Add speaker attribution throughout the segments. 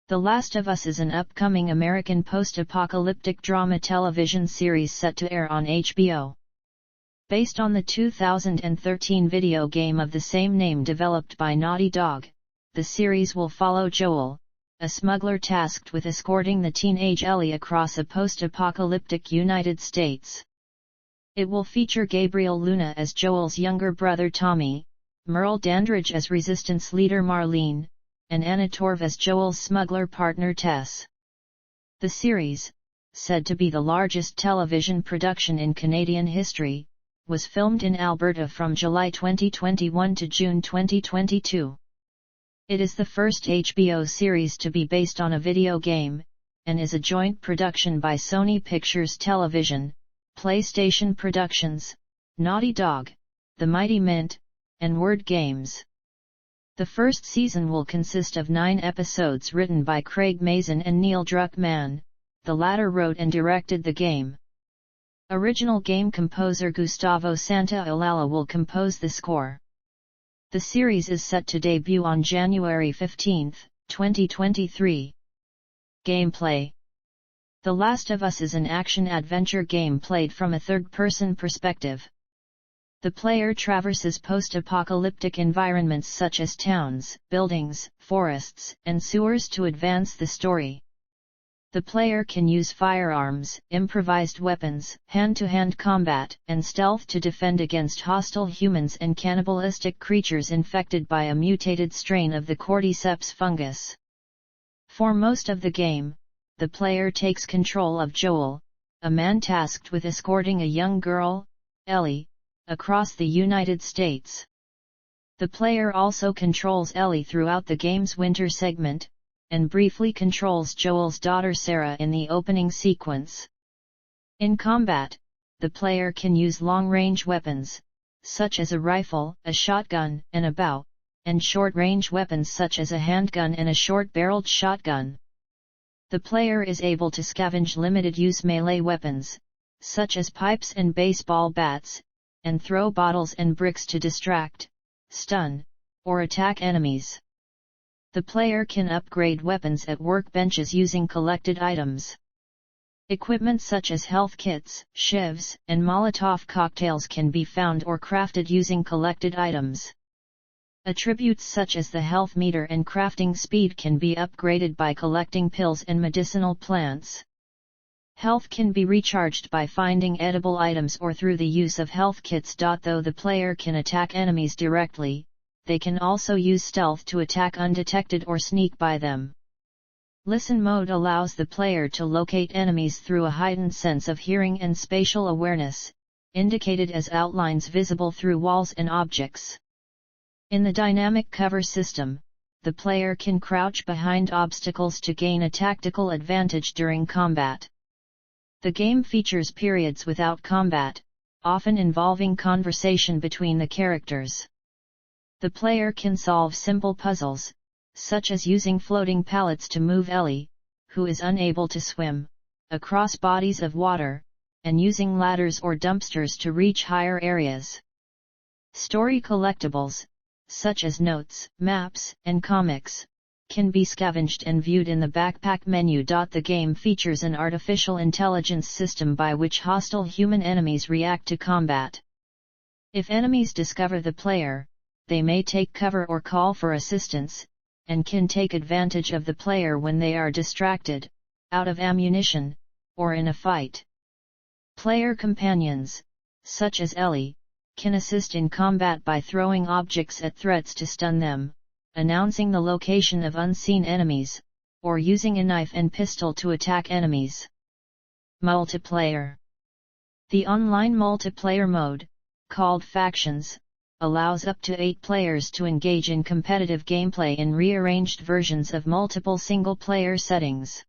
Speaker 1: The Last of Us is an upcoming American post-apocalyptic drama television series set to air on HBO. Based on the 2013 video game of the same name developed by Naughty Dog, the series will follow Joel, a smuggler tasked with escorting the teenage Ellie across a post-apocalyptic United States. It will feature Gabriel Luna as Joel's younger brother Tommy, Merle Dandridge as Resistance leader Marlene, and Anna Torv as Joel's smuggler partner Tess. The series, said to be the largest television production in Canadian history, was filmed in Alberta from July 2021 to June 2022. It is the first HBO series to be based on a video game, and is a joint production by Sony Pictures Television, PlayStation Productions, Naughty Dog, The Mighty Mint, and Word Games. The first season will consist of 9 episodes written by Craig Mazin and Neil Druckmann. The latter wrote and directed the game. Original game composer Gustavo Santaolalla will compose the score. The series is set to debut on January 15, 2023. Gameplay. The Last of Us is an action-adventure game played from a third-person perspective. The player traverses post-apocalyptic environments such as towns, buildings, forests, and sewers to advance the story. The player can use firearms, improvised weapons, hand-to-hand combat, and stealth to defend against hostile humans and cannibalistic creatures infected by a mutated strain of the cordyceps fungus. For most of the game, the player takes control of Joel, a man tasked with escorting a young girl, Ellie, across the United States. The player also controls Ellie throughout the game's winter segment, and briefly controls Joel's daughter Sarah in the opening sequence. In combat, the player can use long-range weapons, such as a rifle, a shotgun, and a bow, and short-range weapons such as a handgun and a short-barreled shotgun. The player is able to scavenge limited-use melee weapons, such as pipes and baseball bats, and throw bottles and bricks to distract, stun, or attack enemies. The player can upgrade weapons at workbenches using collected items. Equipment such as health kits, shivs, and Molotov cocktails can be found or crafted using collected items. Attributes such as the health meter and crafting speed can be upgraded by collecting pills and medicinal plants. Health can be recharged by finding edible items or through the use of health kits. Though the player can attack enemies directly, they can also use stealth to attack undetected or sneak by them. Listen mode allows the player to locate enemies through a heightened sense of hearing and spatial awareness, indicated as outlines visible through walls and objects. In the dynamic cover system, the player can crouch behind obstacles to gain a tactical advantage during combat. The game features periods without combat, often involving conversation between the characters. The player can solve simple puzzles, such as using floating pallets to move Ellie, who is unable to swim, across bodies of water, and using ladders or dumpsters to reach higher areas. Story collectibles, such as notes, maps, and comics, can be scavenged and viewed in the backpack menu. The game features an artificial intelligence system by which hostile human enemies react to combat. If enemies discover the player, they may take cover or call for assistance, and can take advantage of the player when they are distracted, out of ammunition, or in a fight. Player companions, such as Ellie, can assist in combat by throwing objects at threats to stun them, announcing the location of unseen enemies, or using a knife and pistol to attack enemies. Multiplayer. The online multiplayer mode, called Factions, allows up to 8 players to engage in competitive gameplay in rearranged versions of multiple single-player settings.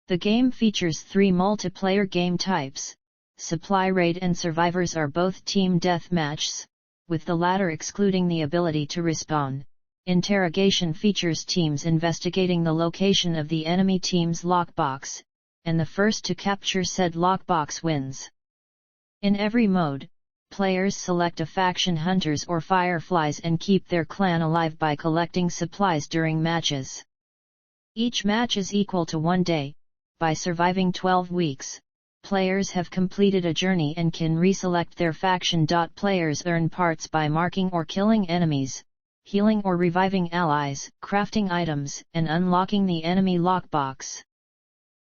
Speaker 1: The game features 3 multiplayer game types. Supply Raid and Survivors are both team deathmatches, with the latter excluding the ability to respawn. Interrogation features teams investigating the location of the enemy team's lockbox, and the first to capture said lockbox wins. In every mode, players select a faction hunters or fireflies and keep their clan alive by collecting supplies during matches. Each match is equal to 1 day. By surviving 12 weeks, players have completed a journey and can reselect their faction. Players earn parts by marking or killing enemies, healing or reviving allies, crafting items, and unlocking the enemy lockbox.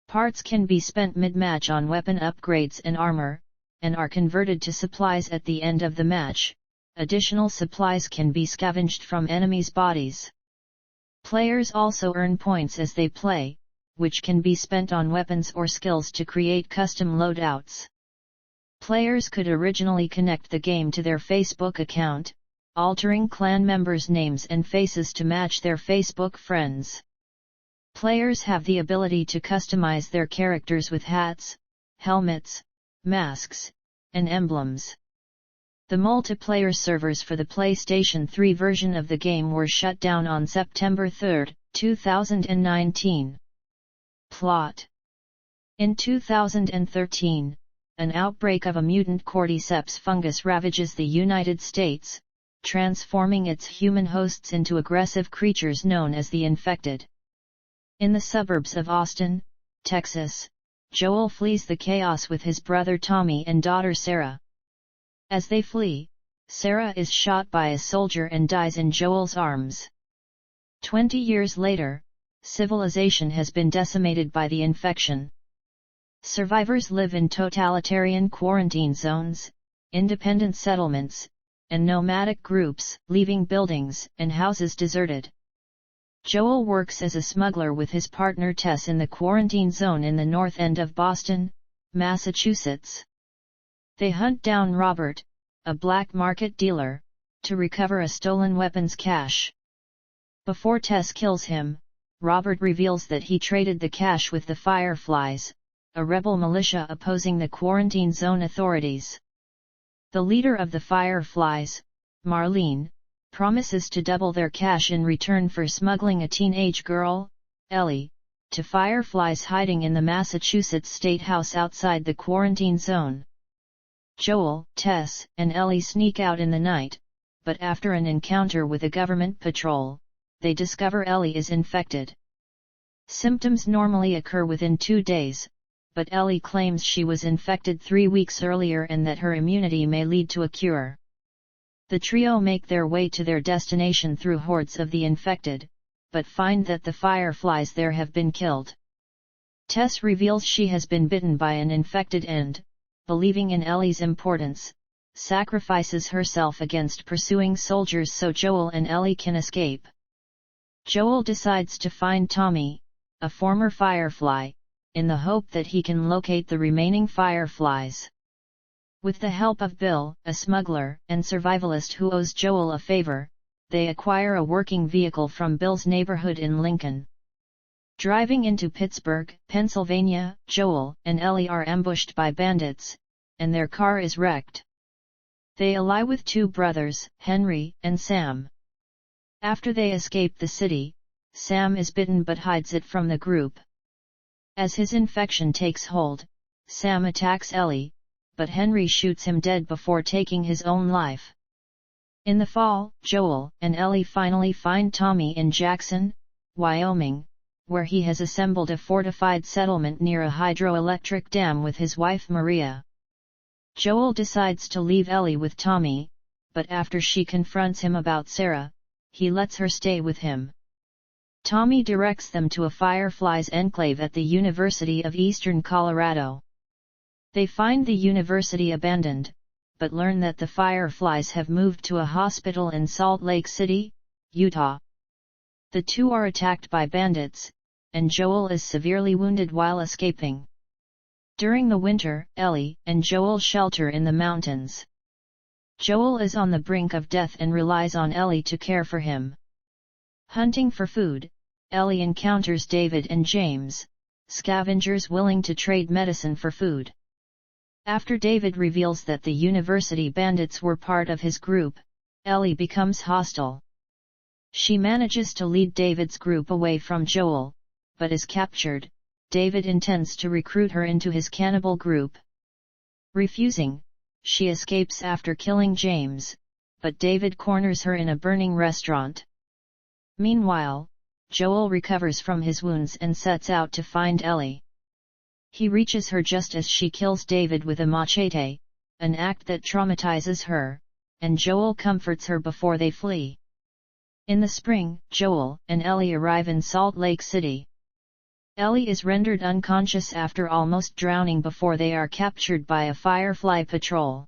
Speaker 1: Parts can be spent mid-match on weapon upgrades and armor, and are converted to supplies at the end of the match. Additional supplies can be scavenged from enemies' bodies. Players also earn points as they play, which can be spent on weapons or skills to create custom loadouts. Players could originally connect the game to their Facebook account, altering clan members' names and faces to match their Facebook friends. Players have the ability to customize their characters with hats, helmets, masks, and emblems. The multiplayer servers for the PlayStation 3 version of the game were shut down on September 3, 2019. Plot: in 2013, an outbreak of a mutant cordyceps fungus ravages the United States, transforming its human hosts into aggressive creatures known as the infected. In the suburbs of Austin, Texas, Joel flees the chaos with his brother Tommy and daughter Sarah. As they flee, Sarah is shot by a soldier and dies in Joel's arms. 20 years later, civilization has been decimated by the infection. Survivors live in totalitarian quarantine zones, independent settlements, and nomadic groups, leaving buildings and houses deserted. Joel works as a smuggler with his partner Tess in the quarantine zone in the north end of Boston, Massachusetts. They hunt down Robert, a black market dealer, to recover a stolen weapons cache. Before Tess kills him, Robert reveals that he traded the cache with the Fireflies, a rebel militia opposing the quarantine zone authorities. The leader of the Fireflies, Marlene, promises to double their cash in return for smuggling a teenage girl, Ellie, to Fireflies hiding in the Massachusetts State House outside the quarantine zone. Joel, Tess, and Ellie sneak out in the night, but after an encounter with a government patrol, they discover Ellie is infected. Symptoms normally occur within 2 days, but Ellie claims she was infected 3 weeks earlier and that her immunity may lead to a cure. The trio make their way to their destination through hordes of the infected, but find that the Fireflies there have been killed. Tess reveals she has been bitten by an infected and, believing in Ellie's importance, sacrifices herself against pursuing soldiers so Joel and Ellie can escape. Joel decides to find Tommy, a former Firefly, in the hope that he can locate the remaining Fireflies. With the help of Bill, a smuggler and survivalist who owes Joel a favor, they acquire a working vehicle from Bill's neighborhood in Lincoln. Driving into Pittsburgh, Pennsylvania, Joel and Ellie are ambushed by bandits, and their car is wrecked. They ally with 2 brothers, Henry and Sam. After they escape the city, Sam is bitten but hides it from the group. As his infection takes hold, Sam attacks Ellie, but Henry shoots him dead before taking his own life. In the fall, Joel and Ellie finally find Tommy in Jackson, Wyoming, where he has assembled a fortified settlement near a hydroelectric dam with his wife Maria. Joel decides to leave Ellie with Tommy, but after she confronts him about Sarah, he lets her stay with him. Tommy directs them to a Fireflies enclave at the University of Eastern Colorado. They find the university abandoned, but learn that the Fireflies have moved to a hospital in Salt Lake City, Utah. The 2 are attacked by bandits, and Joel is severely wounded while escaping. During the winter, Ellie and Joel shelter in the mountains. Joel is on the brink of death and relies on Ellie to care for him. Hunting for food, Ellie encounters David and James, scavengers willing to trade medicine for food. After David reveals that the university bandits were part of his group, Ellie becomes hostile. She manages to lead David's group away from Joel, but is captured. David intends to recruit her into his cannibal group. Refusing, she escapes after killing James, but David corners her in a burning restaurant. Meanwhile, Joel recovers from his wounds and sets out to find Ellie. He reaches her just as she kills David with a machete, an act that traumatizes her, and Joel comforts her before they flee. In the spring, Joel and Ellie arrive in Salt Lake City. Ellie is rendered unconscious after almost drowning before they are captured by a Firefly patrol.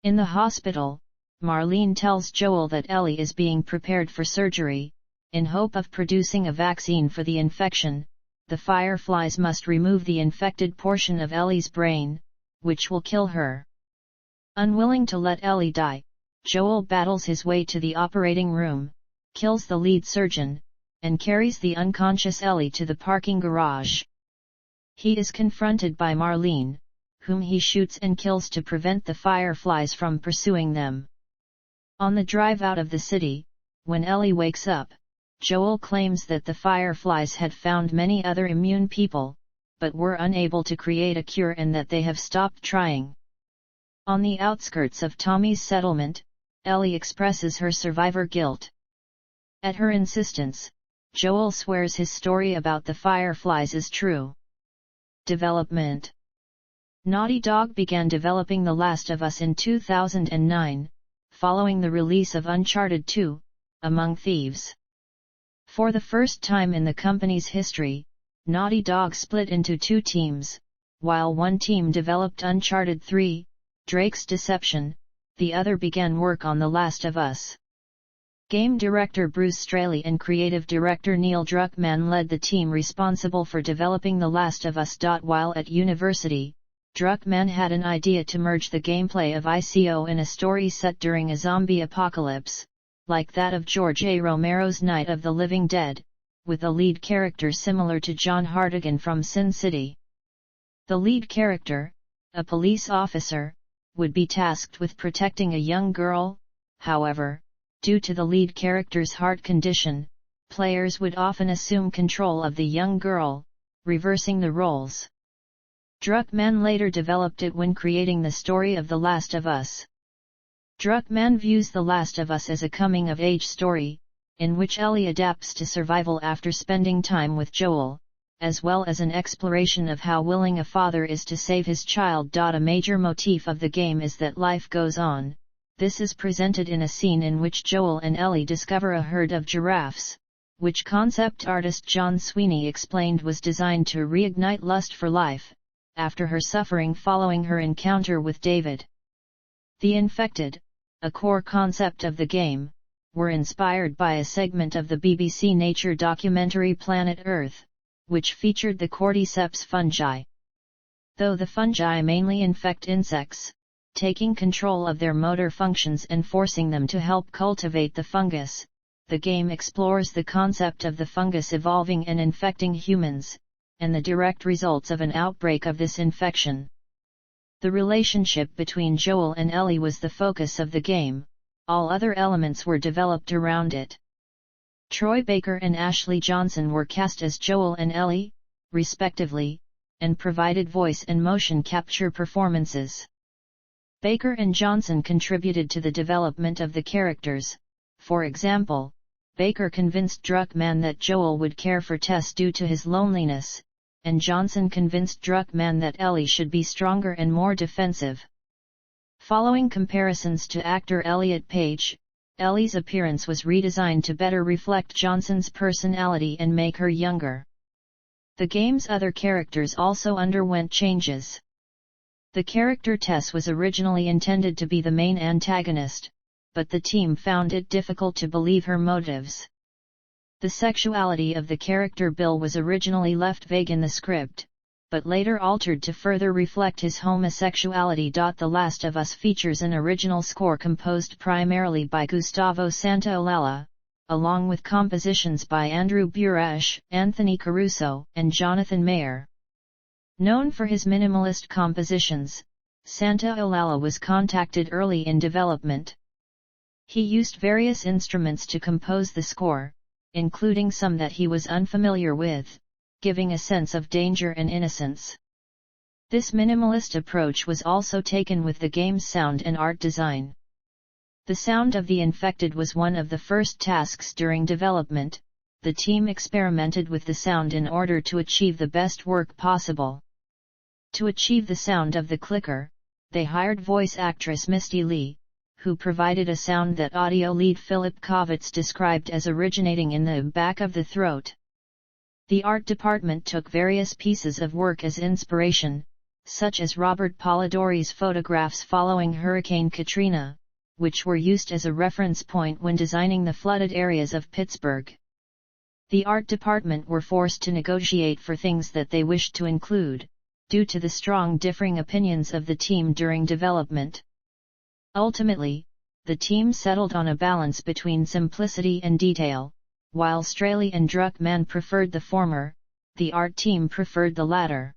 Speaker 1: In the hospital, Marlene tells Joel that Ellie is being prepared for surgery. In hope of producing a vaccine for the infection, the Fireflies must remove the infected portion of Ellie's brain, which will kill her. Unwilling to let Ellie die, Joel battles his way to the operating room, kills the lead surgeon, and carries the unconscious Ellie to the parking garage. He is confronted by Marlene, whom he shoots and kills to prevent the Fireflies from pursuing them. On the drive out of the city, when Ellie wakes up, Joel claims that the Fireflies had found many other immune people, but were unable to create a cure and that they have stopped trying. On the outskirts of Tommy's settlement, Ellie expresses her survivor guilt. At her insistence, Joel swears his story about the Fireflies is true. Development. Naughty Dog began developing The Last of Us in 2009, following the release of Uncharted 2, Among Thieves. For the first time in the company's history, Naughty Dog split into two teams. While one team developed Uncharted 3, Drake's Deception, the other began work on The Last of Us. Game director Bruce Straley and creative director Neil Druckmann led the team responsible for developing The Last of Us. While at university, Druckmann had an idea to merge the gameplay of ICO in a story set during a zombie apocalypse, like that of George A. Romero's Night of the Living Dead, with a lead character similar to John Hartigan from Sin City. The lead character, a police officer, would be tasked with protecting a young girl. However, due to the lead character's heart condition, players would often assume control of the young girl, reversing the roles. Druckmann later developed it when creating the story of The Last of Us. Druckmann views The Last of Us as a coming-of-age story, in which Ellie adapts to survival after spending time with Joel, as well as an exploration of how willing a father is to save his child. A major motif of the game is that life goes on. This is presented in a scene in which Joel and Ellie discover a herd of giraffes, which concept artist John Sweeney explained was designed to reignite lust for life, after her suffering following her encounter with David. The infected, a core concept of the game, were inspired by a segment of the BBC nature documentary Planet Earth, which featured the cordyceps fungi. Though the fungi mainly infect insects, taking control of their motor functions and forcing them to help cultivate the fungus, the game explores the concept of the fungus evolving and infecting humans, and the direct results of an outbreak of this infection. The relationship between Joel and Ellie was the focus of the game, all other elements were developed around it. Troy Baker and Ashley Johnson were cast as Joel and Ellie, respectively, and provided voice and motion capture performances. Baker and Johnson contributed to the development of the characters. For example, Baker convinced Druckmann that Joel would care for Tess due to his loneliness, and Johnson convinced Druckmann that Ellie should be stronger and more defensive. Following comparisons to actor Elliot Page, Ellie's appearance was redesigned to better reflect Johnson's personality and make her younger. The game's other characters also underwent changes. The character Tess was originally intended to be the main antagonist, but the team found it difficult to believe her motives. The sexuality of the character Bill was originally left vague in the script, but later altered to further reflect his homosexuality. The Last of Us features an original score composed primarily by Gustavo Santaolalla, along with compositions by Andrew Burash, Anthony Caruso, and Jonathan Mayer. Known for his minimalist compositions, Santaolalla was contacted early in development. He used various instruments to compose the score, including some that he was unfamiliar with, giving a sense of danger and innocence. This minimalist approach was also taken with the game's sound and art design. The sound of the infected was one of the first tasks during development, the team experimented with the sound in order to achieve the best work possible. To achieve the sound of the clicker, they hired voice actress Misty Lee, who provided a sound that audio lead Philip Kovitz described as originating in the back of the throat. The art department took various pieces of work as inspiration, such as Robert Polidori's photographs following Hurricane Katrina, which were used as a reference point when designing the flooded areas of Pittsburgh. The art department were forced to negotiate for things that they wished to include, due to the strong differing opinions of the team during development. Ultimately, the team settled on a balance between simplicity and detail. While Straley and Druckmann preferred the former, the art team preferred the latter.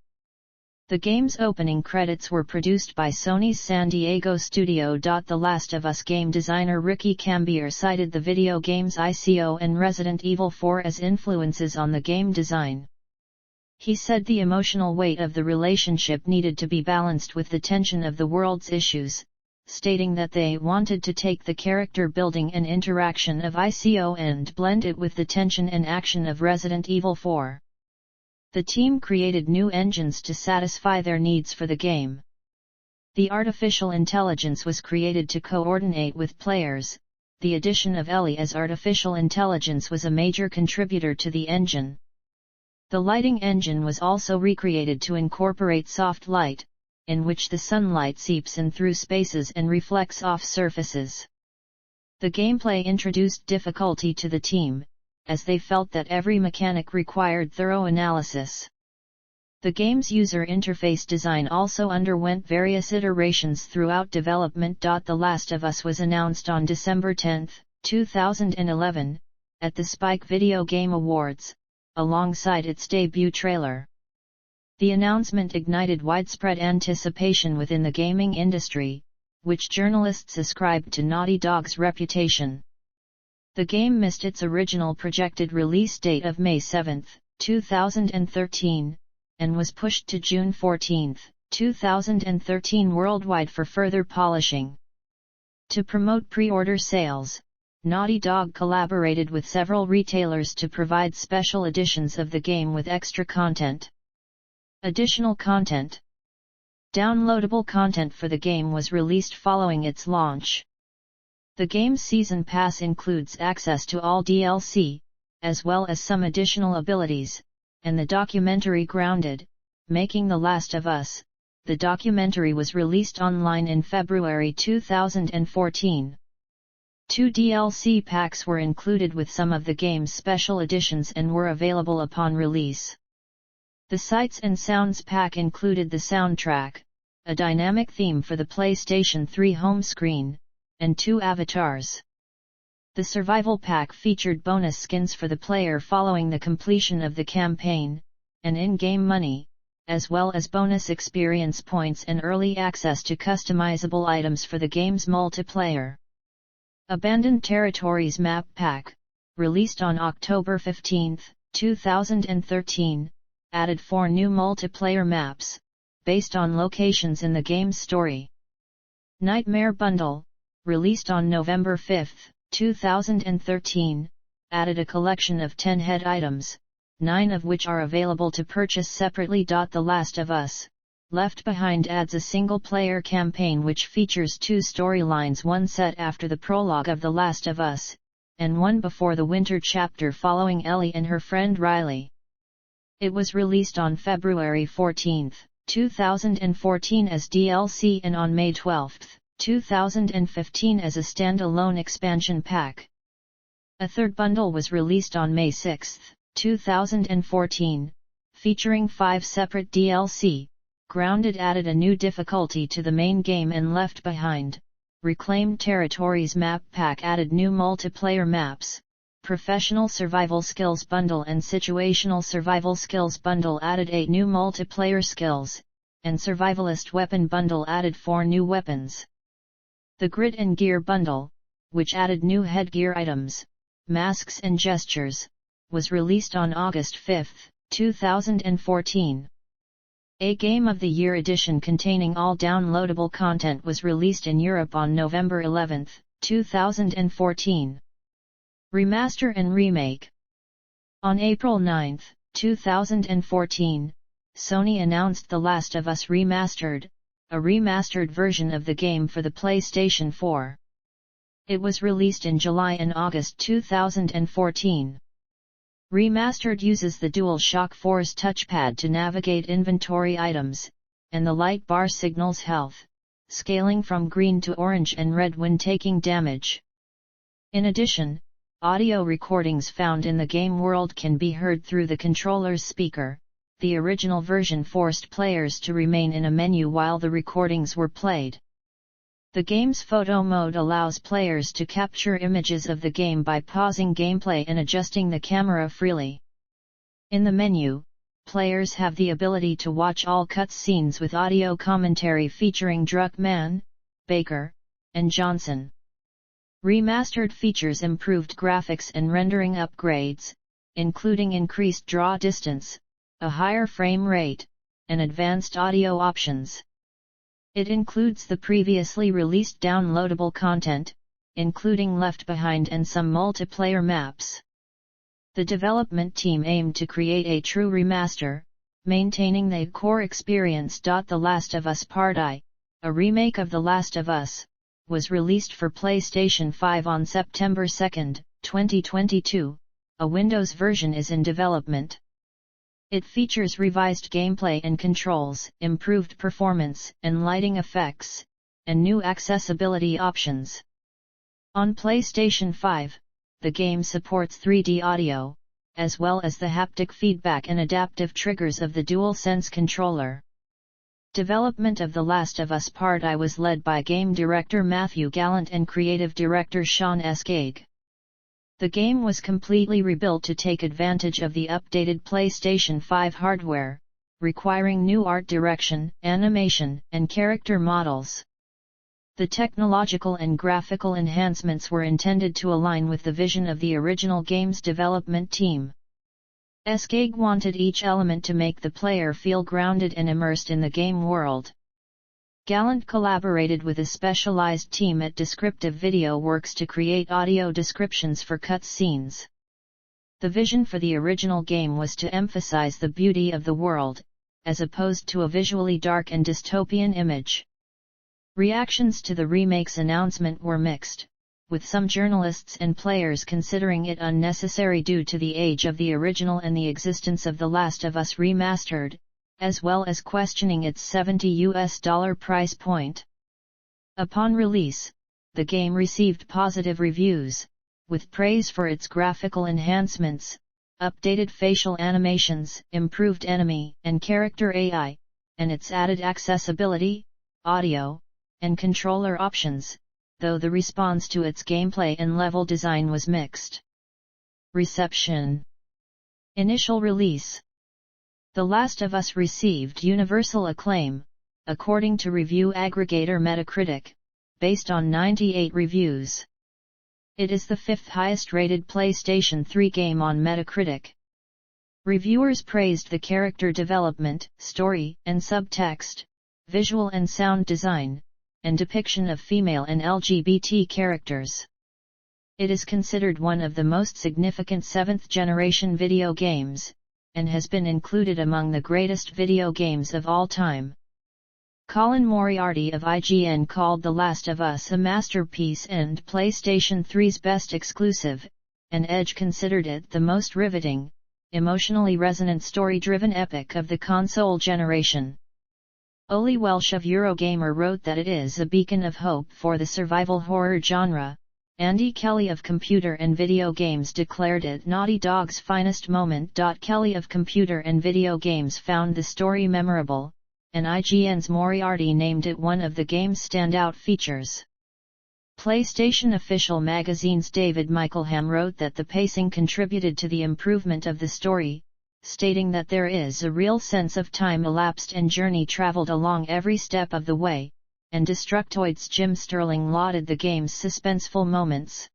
Speaker 1: The game's opening credits were produced by Sony's San Diego studio. The Last of Us game designer Ricky Cambier cited the video games ICO and Resident Evil 4 as influences on the game design. He said the emotional weight of the relationship needed to be balanced with the tension of the world's issues, stating that they wanted to take the character building and interaction of ICO and blend it with the tension and action of Resident Evil 4. The team created new engines to satisfy their needs for the game. The artificial intelligence was created to coordinate with players. The addition of Ellie as artificial intelligence was a major contributor to the engine. The lighting engine was also recreated to incorporate soft light, in which the sunlight seeps in through spaces and reflects off surfaces. The gameplay introduced difficulty to the team, as they felt that every mechanic required thorough analysis. The game's user interface design also underwent various iterations throughout development. The Last of Us was announced on December 10, 2011, at the Spike Video Game Awards, alongside its debut trailer. The announcement ignited widespread anticipation within the gaming industry, which journalists ascribed to Naughty Dog's reputation. The game missed its original projected release date of May 7, 2013, and was pushed to June 14, 2013 worldwide for further polishing. To promote pre-order sales, Naughty Dog collaborated with several retailers to provide special editions of the game with extra content. Additional content. Downloadable content for the game was released following its launch. The game's Season Pass includes access to all DLC, as well as some additional abilities, and the documentary Grounded, Making The Last of Us. The documentary was released online in February 2014. 2 DLC packs were included with some of the game's special editions and were available upon release. The Sights and Sounds pack included the soundtrack, a dynamic theme for the PlayStation 3 home screen, and 2 avatars. The Survival pack featured bonus skins for the player following the completion of the campaign, and in-game money, as well as bonus experience points and early access to customizable items for the game's multiplayer. Abandoned Territories map pack, released on October 15, 2013, added 4 new multiplayer maps, based on locations in the game's story. Nightmare Bundle, released on November 5, 2013, added a collection of 10 head items, 9 of which are available to purchase separately. The Last of Us, Left Behind adds a single-player campaign which features 2 storylines, one set after the prologue of The Last of Us, and one before the winter chapter following Ellie and her friend Riley. It was released on February 14, 2014 as DLC and on May 12, 2015 as a standalone expansion pack. A third bundle was released on May 6, 2014, featuring 5 separate DLC. Grounded added a new difficulty to the main game, and Left Behind, Reclaimed Territories map pack added new multiplayer maps. Professional Survival Skills Bundle and Situational Survival Skills Bundle added 8 new multiplayer skills, and Survivalist Weapon Bundle added 4 new weapons. The Grit and Gear Bundle, which added new headgear items, masks and gestures, was released on August 5, 2014. A Game of the Year edition containing all downloadable content was released in Europe on November 11, 2014. Remaster and Remake. On April 9, 2014, Sony announced The Last of Us Remastered, a remastered version of the game for the PlayStation 4. It was released in July and August 2014. Remastered uses the DualShock 4's touchpad to navigate inventory items, and the light bar signals health, scaling from green to orange and red when taking damage. In addition, audio recordings found in the game world can be heard through the controller's speaker. The original version forced players to remain in a menu while the recordings were played. The game's photo mode allows players to capture images of the game by pausing gameplay and adjusting the camera freely. In the menu, players have the ability to watch all cutscenes with audio commentary featuring Druckmann, Baker, and Johnson. Remastered features improved graphics and rendering upgrades, including increased draw distance, a higher frame rate, and advanced audio options. It includes the previously released downloadable content, including Left Behind and some multiplayer maps. The development team aimed to create a true remaster, maintaining the core experience. The Last of Us Part I, a remake of The Last of Us, was released for PlayStation 5 on September 2, 2022. A Windows version is in development. It features revised gameplay and controls, improved performance and lighting effects, and new accessibility options. On PlayStation 5, the game supports 3D audio, as well as the haptic feedback and adaptive triggers of the DualSense controller. Development of The Last of Us Part I was led by game director Matthew Gallant and creative director Sean Skaggs. The game was completely rebuilt to take advantage of the updated PlayStation 5 hardware, requiring new art direction, animation, and character models. The technological and graphical enhancements were intended to align with the vision of the original game's development team. Skaggs wanted each element to make the player feel grounded and immersed in the game world. Gallant collaborated with a specialized team at Descriptive Video Works to create audio descriptions for cutscenes. The vision for the original game was to emphasize the beauty of the world, as opposed to a visually dark and dystopian image. Reactions to the remake's announcement were mixed, with some journalists and players considering it unnecessary due to the age of the original and the existence of The Last of Us Remastered, as well as questioning its $70 price point. Upon release, the game received positive reviews, with praise for its graphical enhancements, updated facial animations, improved enemy and character AI, and its added accessibility, audio, and controller options, though the response to its gameplay and level design was mixed. Reception. Initial release. The Last of Us received universal acclaim, according to review aggregator Metacritic, based on 98 reviews. It is the fifth highest-rated PlayStation 3 game on Metacritic. Reviewers praised the character development, story and subtext, visual and sound design, and depiction of female and LGBT characters. It is considered one of the most significant seventh-generation video games, and has been included among the greatest video games of all time. Colin Moriarty of IGN called The Last of Us a masterpiece and PlayStation 3's best exclusive, and Edge considered it the most riveting, emotionally resonant story-driven epic of the console generation. Oli Welsh of Eurogamer wrote that it is a beacon of hope for the survival horror genre. Andy Kelly of Computer and Video Games declared it Naughty Dog's finest moment. Kelly of Computer and Video Games found the story memorable, and IGN's Moriarty named it one of the game's standout features. PlayStation Official Magazine's David Michelham wrote that the pacing contributed to the improvement of the story, stating that there is a real sense of time elapsed and journey traveled along every step of the way, and Destructoid's Jim Sterling lauded the game's suspenseful moments.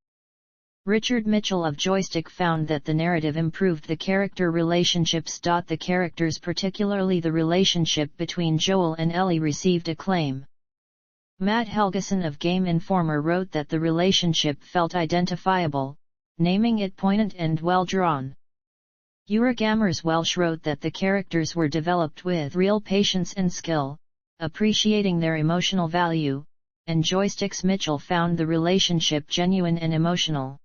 Speaker 1: Richard Mitchell of Joystick found that the narrative improved the character relationships. The characters, particularly the relationship between Joel and Ellie, received acclaim. Matt Helgeson of Game Informer wrote that the relationship felt identifiable, naming it poignant and well drawn. Eurogamer's Welsh wrote that the characters were developed with real patience and skill, appreciating their emotional value, and Joysticks Mitchell found the relationship genuine and emotional.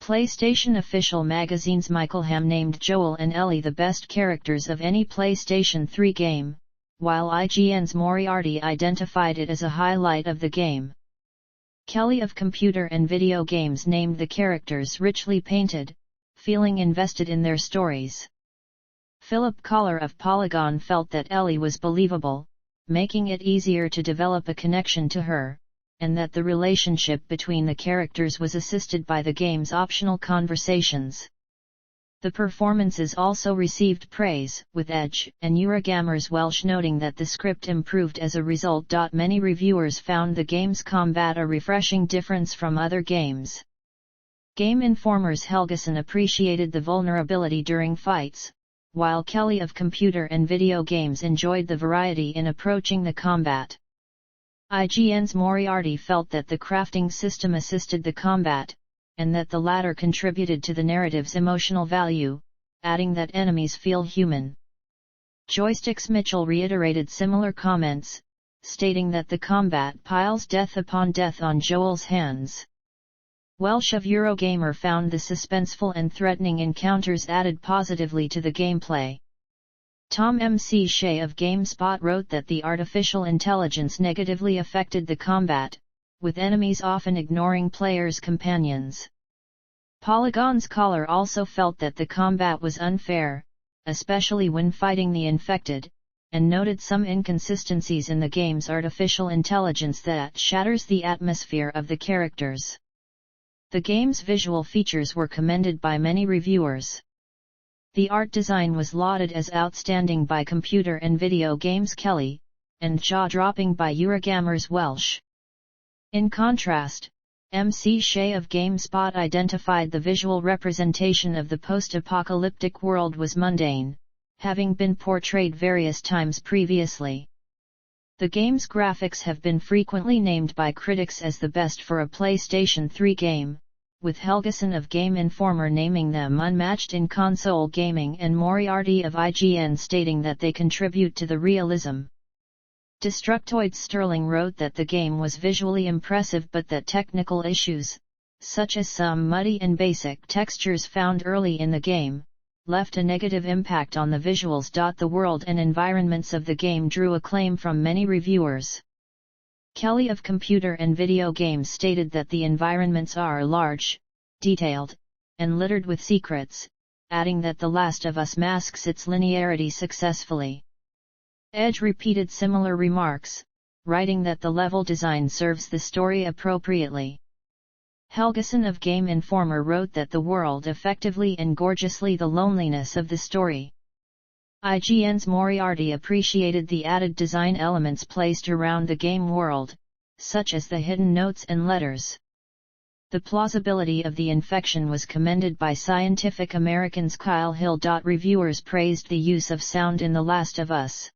Speaker 1: PlayStation official magazine's Michael Ham named Joel and Ellie the best characters of any PlayStation 3 game, while IGN's Moriarty identified it as a highlight of the game. Kelly of Computer and Video Games named the characters richly painted, feeling invested in their stories. Philip Collar of Polygon felt that Ellie was believable, making it easier to develop a connection to her, and that the relationship between the characters was assisted by the game's optional conversations. The performances also received praise, with Edge and Eurogamer's Welsh noting that the script improved as a result. Many reviewers found the game's combat a refreshing difference from other games. Game Informer's Helgeson appreciated the vulnerability during fights, while Kelly of Computer and Video Games enjoyed the variety in approaching the combat. IGN's Moriarty felt that the crafting system assisted the combat, and that the latter contributed to the narrative's emotional value, adding that enemies feel human. Joysticks Mitchell reiterated similar comments, stating that the combat piles death upon death on Joel's hands. Welsh of Eurogamer found the suspenseful and threatening encounters added positively to the gameplay. Tom M.C. Shea of GameSpot wrote that the artificial intelligence negatively affected the combat, with enemies often ignoring players' companions. Polygon's Collar also felt that the combat was unfair, especially when fighting the infected, and noted some inconsistencies in the game's artificial intelligence that shatters the atmosphere of the characters. The game's visual features were commended by many reviewers. The art design was lauded as outstanding by Computer and Video Games Kelly, and jaw-dropping by Eurogamer's Welsh. In contrast, M.C. Shea of GameSpot identified the visual representation of the post-apocalyptic world was mundane, having been portrayed various times previously. The game's graphics have been frequently named by critics as the best for a PlayStation 3 game, with Helgeson of Game Informer naming them unmatched in console gaming and Moriarty of IGN stating that they contribute to the realism. Destructoid Sterling wrote that the game was visually impressive but that technical issues, such as some muddy and basic textures found early in the game, left a negative impact on the visuals. The world and environments of the game drew acclaim from many reviewers. Kelly of Computer and Video Games stated that the environments are large, detailed, and littered with secrets, adding that The Last of Us masks its linearity successfully. Edge repeated similar remarks, writing that the level design serves the story appropriately. Helgeson of Game Informer wrote that the world effectively and gorgeously the loneliness of the story. IGN's Moriarty appreciated the added design elements placed around the game world, such as the hidden notes and letters. The plausibility of the infection was commended by Scientific American's Kyle Hill. Reviewers praised the use of sound in The Last of Us.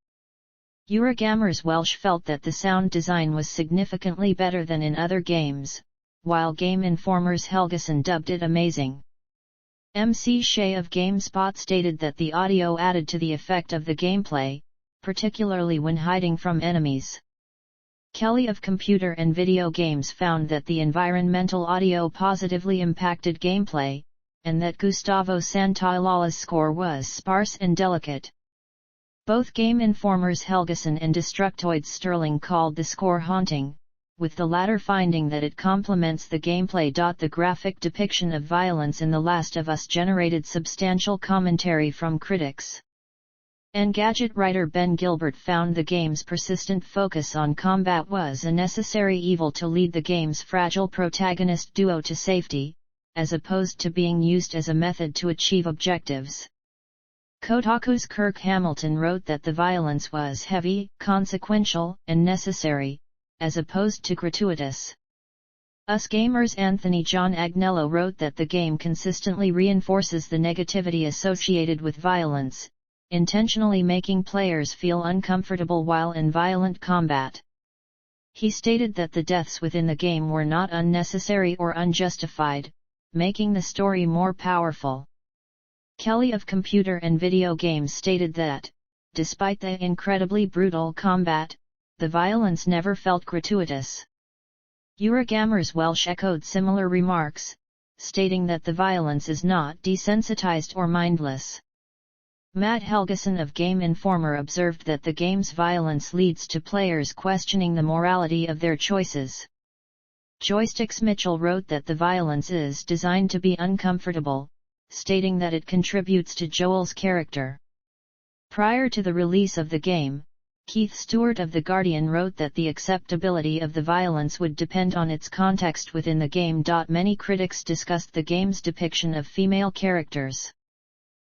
Speaker 1: Eurogamer's Welsh felt that the sound design was significantly better than in other games, while Game Informer's Helgeson dubbed it amazing. M.C. Shea of GameSpot stated that the audio added to the effect of the gameplay, particularly when hiding from enemies. Kelly of Computer and Video Games found that the environmental audio positively impacted gameplay, and that Gustavo Santaolall's score was sparse and delicate. Both Game Informer's Helgeson and Destructoid's Sterling called the score haunting, with the latter finding that it complements the gameplay. The graphic depiction of violence in The Last of Us generated substantial commentary from critics. Engadget writer Ben Gilbert found the game's persistent focus on combat was a necessary evil to lead the game's fragile protagonist duo to safety, as opposed to being used as a method to achieve objectives. Kotaku's Kirk Hamilton wrote that the violence was heavy, consequential, and necessary, as opposed to gratuitous. Us Gamer's Anthony John Agnello wrote that the game consistently reinforces the negativity associated with violence, intentionally making players feel uncomfortable while in violent combat. He stated that the deaths within the game were not unnecessary or unjustified, making the story more powerful. Kelly of Computer and Video Games stated that, despite the incredibly brutal combat, the violence never felt gratuitous. Eurogamer's Welsh echoed similar remarks, stating that the violence is not desensitized or mindless. Matt Helgeson of Game Informer observed that the game's violence leads to players questioning the morality of their choices. Joysticks Mitchell wrote that the violence is designed to be uncomfortable, stating that it contributes to Joel's character. Prior to the release of the game, Keith Stewart of The Guardian wrote that the acceptability of the violence would depend on its context within the game. Many critics discussed the game's depiction of female characters.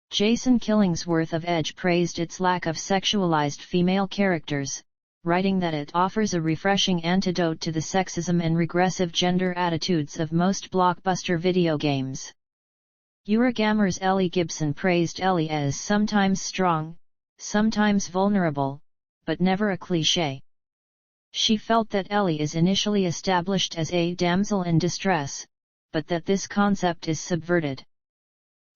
Speaker 1: Jason Killingsworth of Edge praised its lack of sexualized female characters, writing that it offers a refreshing antidote to the sexism and regressive gender attitudes of most blockbuster video games. Eurogamer's Ellie Gibson praised Ellie as sometimes strong, sometimes vulnerable, but never a cliché. She felt that Ellie is initially established as a damsel in distress, but that this concept is subverted.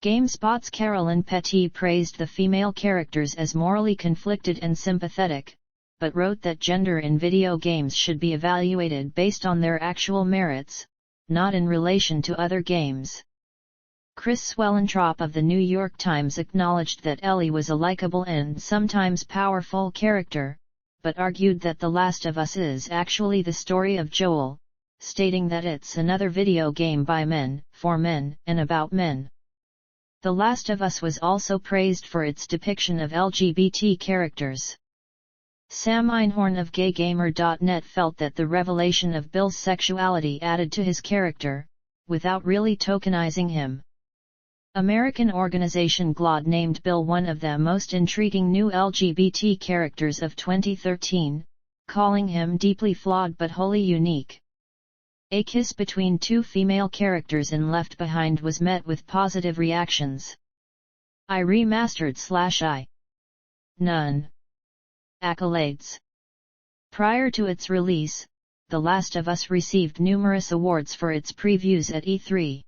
Speaker 1: GameSpot's Carolyn Petit praised the female characters as morally conflicted and sympathetic, but wrote that gender in video games should be evaluated based on their actual merits, not in relation to other games. Chris Swellentrop of the New York Times acknowledged that Ellie was a likable and sometimes powerful character, but argued that The Last of Us is actually the story of Joel, stating that it's another video game by men, for men, and about men. The Last of Us was also praised for its depiction of LGBT characters. Sam Einhorn of GayGamer.net felt that the revelation of Bill's sexuality added to his character, without really tokenizing him. American organization GLAAD named Bill one of the most intriguing new LGBT characters of 2013, calling him deeply flawed but wholly unique. A kiss between two female characters in Left Behind was met with positive reactions. I remastered / None. Accolades. Prior to its release, The Last of Us received numerous awards for its previews at E3.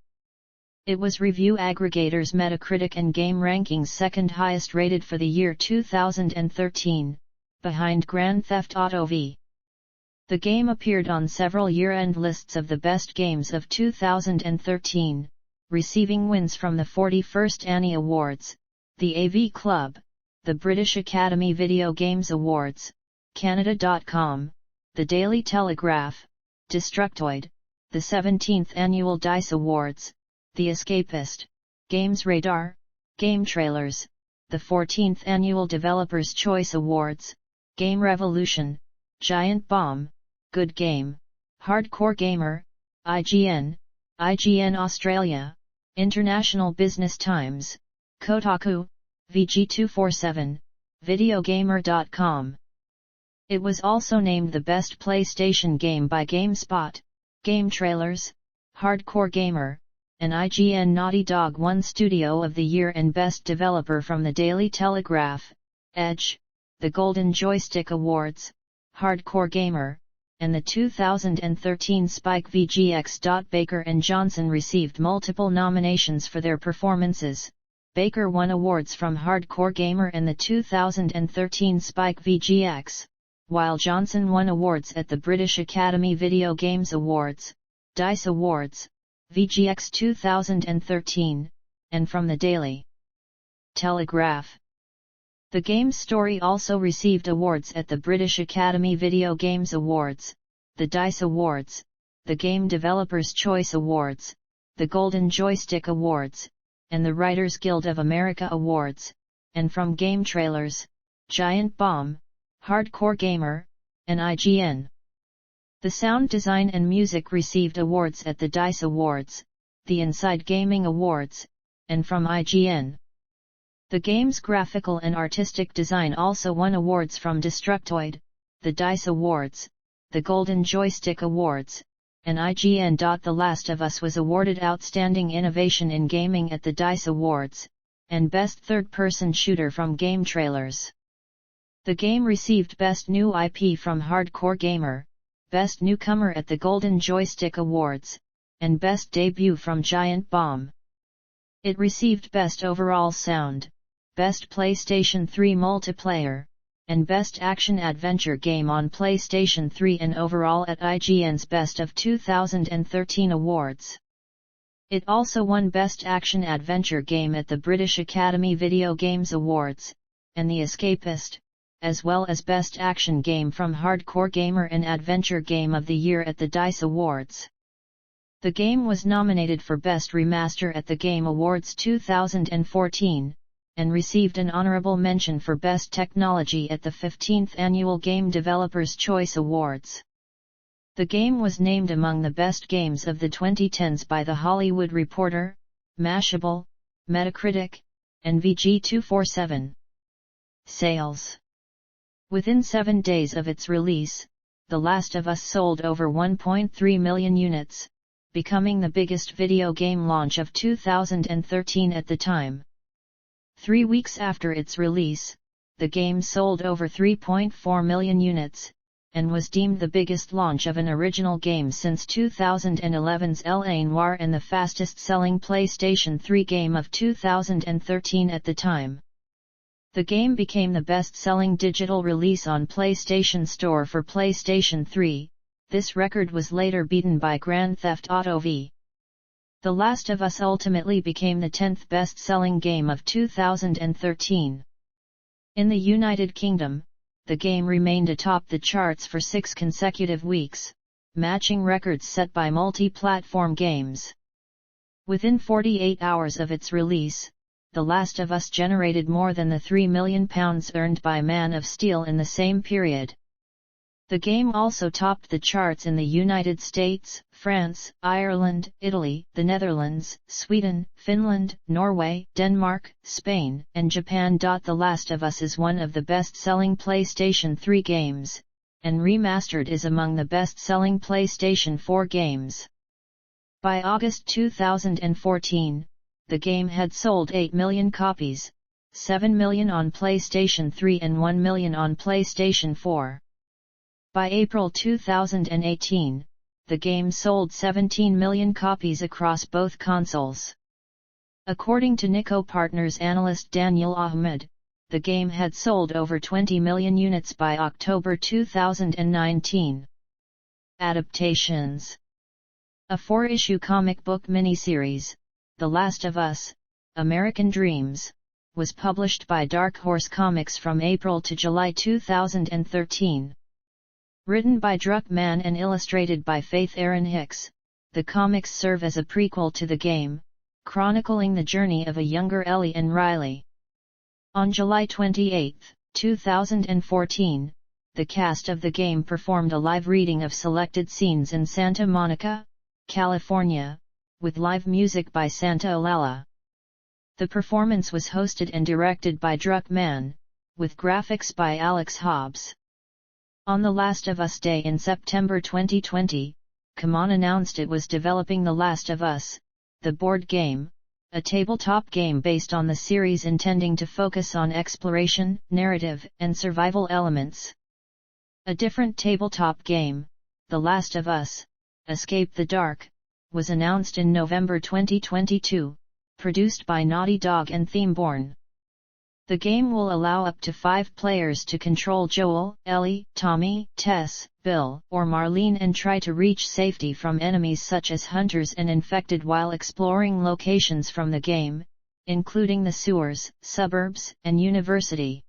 Speaker 1: It was review aggregators Metacritic and GameRanking's second highest rated for the year 2013, behind Grand Theft Auto V. The game appeared on several year-end lists of the best games of 2013, receiving wins from the 41st Annie Awards, the AV Club, the British Academy Video Games Awards, Canada.com, the Daily Telegraph, Destructoid, the 17th Annual DICE Awards, The Escapist, Games Radar, Game Trailers, the 14th Annual Developers' Choice Awards, Game Revolution, Giant Bomb, Good Game, Hardcore Gamer, IGN, IGN Australia, International Business Times, Kotaku, VG247, Videogamer.com. It was also named the best PlayStation game by GameSpot, Game Trailers, Hardcore Gamer, and IGN. Naughty Dog won Studio of the Year and Best Developer from the Daily Telegraph, Edge, the Golden Joystick Awards, Hardcore Gamer, and the 2013 Spike VGX. Baker and Johnson received multiple nominations for their performances. Baker won awards from Hardcore Gamer and the 2013 Spike VGX, while Johnson won awards at the British Academy Video Games Awards, DICE Awards, VGX 2013, and from the Daily Telegraph. The game's story also received awards at the British Academy Video Games Awards, the DICE Awards, the Game Developers' Choice Awards, the Golden Joystick Awards, and the Writers Guild of America Awards, and from Game Trailers, Giant Bomb, Hardcore Gamer, and IGN. The sound design and music received awards at the DICE Awards, the Inside Gaming Awards, and from IGN. The game's graphical and artistic design also won awards from Destructoid, the DICE Awards, the Golden Joystick Awards, and IGN. The Last of Us was awarded Outstanding Innovation in Gaming at the DICE Awards, and Best Third-Person Shooter from Game Trailers. The game received Best New IP from Hardcore Gamer, Best Newcomer at the Golden Joystick Awards, and Best Debut from Giant Bomb. It received Best Overall Sound, Best PlayStation 3 Multiplayer, and Best Action Adventure Game on PlayStation 3 and overall at IGN's Best of 2013 awards. It also won Best Action Adventure Game at the British Academy Video Games Awards, and The Escapist, as well as Best Action Game from Hardcore Gamer and Adventure Game of the Year at the DICE Awards. The game was nominated for Best Remaster at the Game Awards 2014, and received an honorable mention for Best Technology at the 15th Annual Game Developers' Choice Awards. The game was named among the best games of the 2010s by The Hollywood Reporter, Mashable, Metacritic, and VG247. Sales. Within 7 days of its release, The Last of Us sold over 1.3 million units, becoming the biggest video game launch of 2013 at the time. 3 weeks after its release, the game sold over 3.4 million units, and was deemed the biggest launch of an original game since 2011's L.A. Noire and the fastest-selling PlayStation 3 game of 2013 at the time. The game became the best-selling digital release on PlayStation Store for PlayStation 3, this record was later beaten by Grand Theft Auto V. The Last of Us ultimately became the 10th best-selling game of 2013. In the United Kingdom, the game remained atop the charts for 6 consecutive weeks, matching records set by multi-platform games. Within 48 hours of its release, The Last of Us generated more than the £3 million earned by Man of Steel in the same period. The game also topped the charts in the United States, France, Ireland, Italy, the Netherlands, Sweden, Finland, Norway, Denmark, Spain, and Japan. The Last of Us is one of the best-selling PlayStation 3 games, and Remastered is among the best-selling PlayStation 4 games. By August 2014, the game had sold 8 million copies, 7 million on PlayStation 3 and 1 million on PlayStation 4. By April 2018, the game sold 17 million copies across both consoles. According to Nico Partners analyst Daniel Ahmed, the game had sold over 20 million units by October 2019. Adaptations. A 4-issue comic book miniseries, The Last of Us, American Dreams, was published by Dark Horse Comics from April to July 2013. Written by Druckmann and illustrated by Faith Erin Hicks, the comics serve as a prequel to the game, chronicling the journey of a younger Ellie and Riley. On July 28, 2014, the cast of the game performed a live reading of selected scenes in Santa Monica, California, with live music by Santa Olalla. The performance was hosted and directed by Druckmann, with graphics by Alex Hobbs. On The Last of Us Day in September 2020, CMON announced it was developing The Last of Us, the board game, a tabletop game based on the series intending to focus on exploration, narrative, and survival elements. A different tabletop game, The Last of Us, Escape the Dark, was announced in November 2022, produced by Naughty Dog and Themeborn. The game will allow up to 5 players to control Joel, Ellie, Tommy, Tess, Bill, or Marlene and try to reach safety from enemies such as hunters and infected while exploring locations from the game, including the sewers, suburbs, and university.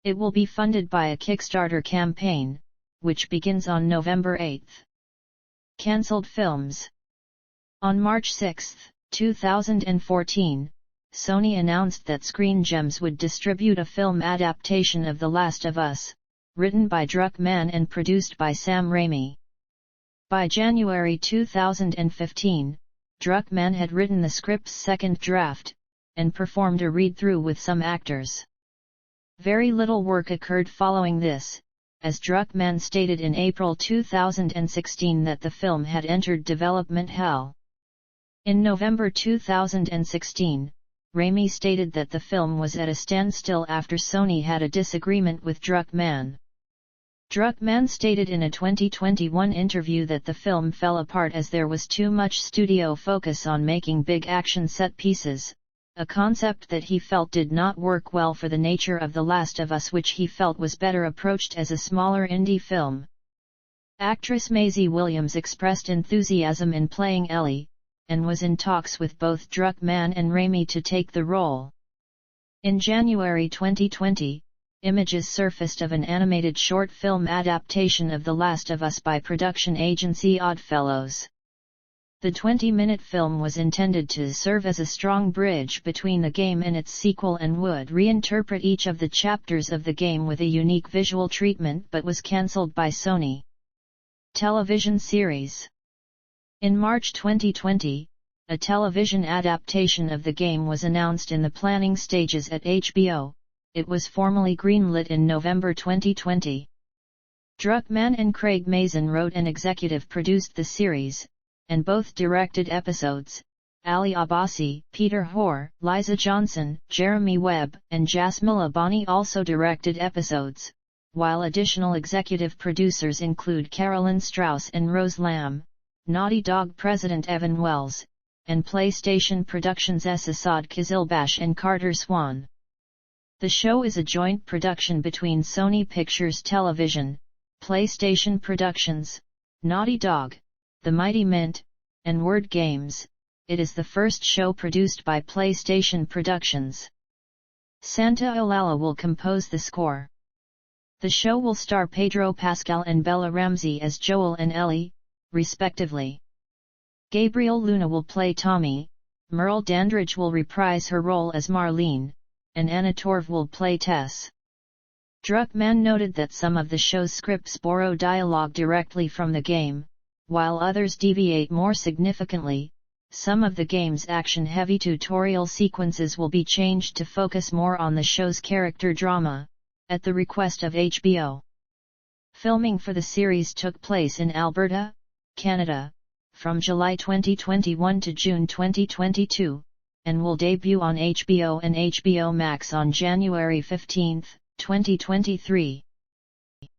Speaker 1: It will be funded by a Kickstarter campaign, which begins on November 8. Cancelled films. On March 6, 2014, Sony announced that Screen Gems would distribute a film adaptation of The Last of Us, written by Druckmann and produced by Sam Raimi. By January 2015, Druckmann had written the script's second draft, and performed a read-through with some actors. Very little work occurred following this, as Druckmann stated in April 2016 that the film had entered development hell. In November 2016, Raimi stated that the film was at a standstill after Sony had a disagreement with Druckmann. Druckmann stated in a 2021 interview that the film fell apart as there was too much studio focus on making big action set pieces, a concept that he felt did not work well for the nature of The Last of Us, which he felt was better approached as a smaller indie film. Actress Maisie Williams expressed enthusiasm in playing Ellie, and was in talks with both Druckmann and Raimi to take the role. In January 2020, images surfaced of an animated short film adaptation of The Last of Us by production agency Oddfellows. The 20-minute film was intended to serve as a strong bridge between the game and its sequel and would reinterpret each of the chapters of the game with a unique visual treatment, but was cancelled by Sony. Television series. In March 2020, a television adaptation of the game was announced in the planning stages at HBO. It was formally greenlit in November 2020. Druckmann and Craig Mazin wrote and executive produced the series, and both directed episodes. Ali Abbasi, Peter Hoare, Liza Johnson, Jeremy Webb, and Jasmila Bani also directed episodes, while additional executive producers include Carolyn Strauss and Rose Lamb, Naughty Dog president Evan Wells, and PlayStation Productions' Asad Kizilbash and Carter Swan. The show is a joint production between Sony Pictures Television, PlayStation Productions, Naughty Dog, The Mighty Mint, and Word Games. It is the first show produced by PlayStation Productions. Santa Olalla will compose the score. The show will star Pedro Pascal and Bella Ramsey as Joel and Ellie, respectively. Gabriel Luna will play Tommy, Merle Dandridge will reprise her role as Marlene, and Anna Torv will play Tess. Druckmann noted that some of the show's scripts borrow dialogue directly from the game, while others deviate more significantly. Some of the game's action-heavy tutorial sequences will be changed to focus more on the show's character drama, at the request of HBO. Filming for the series took place in Alberta, Canada, from July 2021 to June 2022, and will debut on HBO and HBO Max on January 15, 2023.